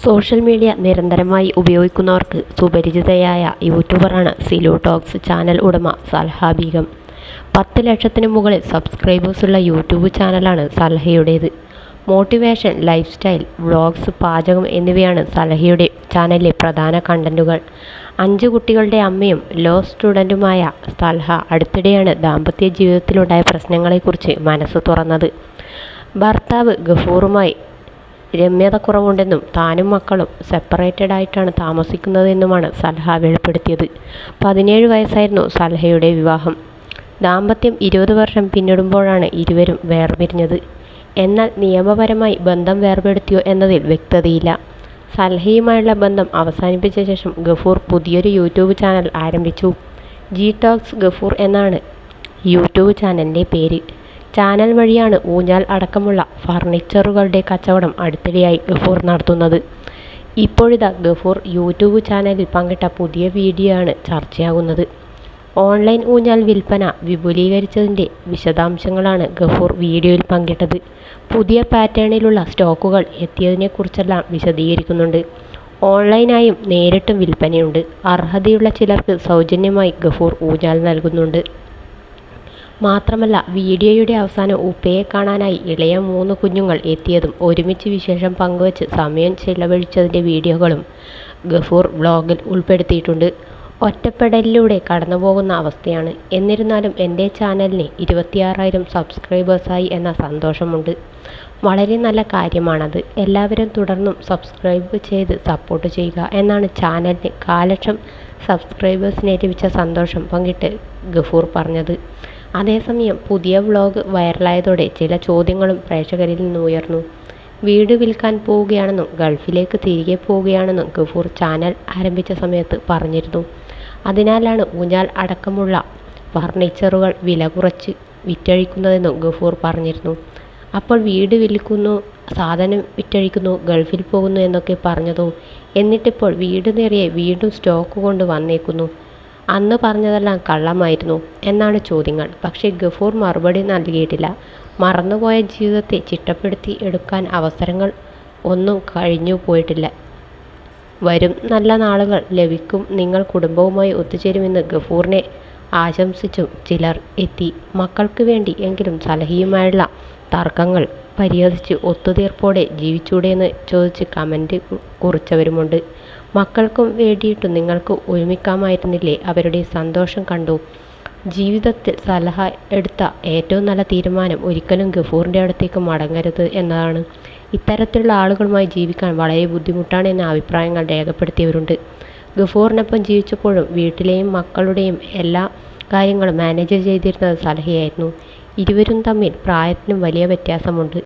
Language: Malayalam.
സോഷ്യൽ മീഡിയ നിരന്തരമായി ഉപയോഗിക്കുന്നവർക്ക് സുപരിചിതയായ യൂട്യൂബറാണ് സിലു ടോക്സ് ചാനൽ ഉടമ സൽഹ ബീഗം. 10 ലക്ഷത്തിന് മുകളിൽ സബ്സ്ക്രൈബേഴ്സുള്ള യൂട്യൂബ് ചാനലാണ് സൽഹയുടേത്. മോട്ടിവേഷൻ, ലൈഫ് സ്റ്റൈൽ, വ്ളോഗ്സ്, പാചകം എന്നിവയാണ് സൽഹയുടെ ചാനലിലെ പ്രധാന കണ്ടന്റുകൾ. 5 കുട്ടികളുടെ അമ്മയും ലോ സ്റ്റുഡൻറ്റുമായ സൽഹ അടുത്തിടെയാണ് ദാമ്പത്യ ജീവിതത്തിലുണ്ടായ പ്രശ്നങ്ങളെക്കുറിച്ച് മനസ്സ് തുറന്നത്. ഭർത്താവ് ഗഫൂറുമായി രമ്യതക്കുറവുണ്ടെന്നും താനും മക്കളും സെപ്പറേറ്റഡ് ആയിട്ടാണ് താമസിക്കുന്നതെന്നുമാണ് സൽഹ വെളിപ്പെടുത്തിയത്. 17 വയസ്സായിരുന്നു സൽഹയുടെ വിവാഹം. ദാമ്പത്യം 20 വർഷം പിന്നിടുമ്പോഴാണ് ഇരുവരും വേർപിരിഞ്ഞത്. എന്നാൽ നിയമപരമായി ബന്ധം വേർപെടുത്തിയോ എന്നതിൽ വ്യക്തതയില്ല. സൽഹയുമായുള്ള ബന്ധം അവസാനിപ്പിച്ച ശേഷം ഗഫൂർ പുതിയൊരു യൂട്യൂബ് ചാനൽ ആരംഭിച്ചു. ജി ടോക്സ് ഗഫൂർ എന്നാണ് യൂട്യൂബ് ചാനലിൻ്റെ പേര്. ചാനൽ വഴിയാണ് ഊഞ്ഞാൽ അടക്കമുള്ള ഫർണിച്ചറുകളുടെ കച്ചവടം അടുത്തിടെയായി ഗഫൂർ നടത്തുന്നത്. ഇപ്പോഴിതാ ഗഫൂർ യൂട്യൂബ് ചാനലിൽ പങ്കിട്ട പുതിയ വീഡിയോ ആണ് ചർച്ചയാകുന്നത്. ഓൺലൈൻ ഊഞ്ഞാൽ വിൽപ്പന വിപുലീകരിച്ചതിൻ്റെ വിശദാംശങ്ങളാണ് ഗഫൂർ വീഡിയോയിൽ പങ്കിട്ടത്. പുതിയ പാറ്റേണിലുള്ള സ്റ്റോക്കുകൾ എത്തിയതിനെക്കുറിച്ചെല്ലാം വിശദീകരിക്കുന്നുണ്ട്. ഓൺലൈനായും നേരിട്ടും വിൽപ്പനയുണ്ട്. അർഹതയുള്ള ചിലർക്ക് സൗജന്യമായി ഗഫൂർ ഊഞ്ഞാൽ നൽകുന്നുണ്ട്. മാത്രമല്ല, വീഡിയോയുടെ അവസാനം ഉപ്പയെ കാണാനായി ഇളയ 3 കുഞ്ഞുങ്ങൾ എത്തിയതും ഒരുമിച്ച് വിശേഷം പങ്കുവച്ച് സമയം ചെലവഴിച്ചതിൻ്റെ വീഡിയോകളും ഗഫൂർ വ്ളോഗിൽ ഉൾപ്പെടുത്തിയിട്ടുണ്ട്. ഒറ്റപ്പെടലിലൂടെ കടന്നുപോകുന്ന അവസ്ഥയാണ്. എന്നിരുന്നാലും എൻ്റെ ചാനലിന് 26,000 സബ്സ്ക്രൈബേഴ്സായി എന്ന സന്തോഷമുണ്ട്. വളരെ നല്ല കാര്യമാണത്. എല്ലാവരും തുടർന്നും സബ്സ്ക്രൈബ് ചെയ്ത് സപ്പോർട്ട് ചെയ്യുക എന്നാണ് ചാനലിന് 1,00,000 സബ്സ്ക്രൈബേഴ്സിനെ ലഭിച്ച സന്തോഷം പങ്കിട്ട് ഗഫൂർ പറഞ്ഞത്. അതേസമയം പുതിയ വ്ളോഗ് വൈറലായതോടെ ചില ചോദ്യങ്ങളും പ്രേക്ഷകരിൽ നിന്ന് ഉയർന്നു. വീട് വിൽക്കാൻ പോവുകയാണെന്നും ഗൾഫിലേക്ക് തിരികെ പോവുകയാണെന്നും ഗഫൂർ ചാനൽ ആരംഭിച്ച സമയത്ത് പറഞ്ഞിരുന്നു. അതിനാലാണ് ഊഞ്ഞാൽ അടക്കമുള്ള ഫർണിച്ചറുകൾ വില കുറച്ച് വിറ്റഴിക്കുന്നതെന്നും ഗഫൂർ പറഞ്ഞിരുന്നു. അപ്പോൾ വീട് വിൽക്കുന്നു, സാധനം വിറ്റഴിക്കുന്നു, ഗൾഫിൽ പോകുന്നു എന്നൊക്കെ പറഞ്ഞതോ? എന്നിട്ടിപ്പോൾ വീട് നിറയെ വീണ്ടും സ്റ്റോക്ക് കൊണ്ട് വന്നേക്കുന്നു. അന്ന് പറഞ്ഞതെല്ലാം കള്ളമായിരുന്നു എന്നാണ് ചോദ്യങ്ങൾ. പക്ഷേ ഗഫൂർ മറുപടി നൽകിയിട്ടില്ല. മറന്നുപോയ ജീവിതത്തെ ചിട്ടപ്പെടുത്തി എടുക്കാൻ അവസരങ്ങൾ ഒന്നും കഴിഞ്ഞു പോയിട്ടില്ല. വരും നല്ല നാളുകൾ ലഭിക്കും. നിങ്ങൾ കുടുംബവുമായി ഒത്തുചേരുമെന്ന് ഗഫൂറിനെ ആശംസിച്ചും ചിലർ എത്തി. മക്കൾക്ക് വേണ്ടി എങ്കിലും സൽഹയുമായുള്ള തർക്കങ്ങൾ പരിഹരിച്ച് ഒത്തുതീർപ്പോടെ ജീവിച്ചൂടെയെന്ന് ചോദിച്ച് കമൻറ്റ് കുറിച്ചവരുമുണ്ട്. മക്കൾക്കും വേണ്ടിയിട്ടും നിങ്ങൾക്ക് ഒരുമിക്കാമായിരുന്നില്ലേ? അവരുടെ സന്തോഷം കണ്ടു. ജീവിതത്തിൽ സൽഹ എടുത്ത ഏറ്റവും നല്ല തീരുമാനം ഒരിക്കലും ഗഫൂറിൻ്റെ അടുത്തേക്ക് മടങ്ങരുത് എന്നതാണ്. ഇത്തരത്തിലുള്ള ആളുകളുമായി ജീവിക്കാൻ വളരെ ബുദ്ധിമുട്ടാണ് എന്ന അഭിപ്രായങ്ങൾ രേഖപ്പെടുത്തിയവരുണ്ട്. ഗഫൂറിനൊപ്പം ജീവിച്ചപ്പോഴും വീട്ടിലെയും മക്കളുടെയും എല്ലാ കാര്യങ്ങളും മാനേജ് ചെയ്തിരുന്നത് സൽഹയായിരുന്നു. ഇരുവരും തമ്മിൽ പ്രായത്തിനും വലിയ വ്യത്യാസമുണ്ട്.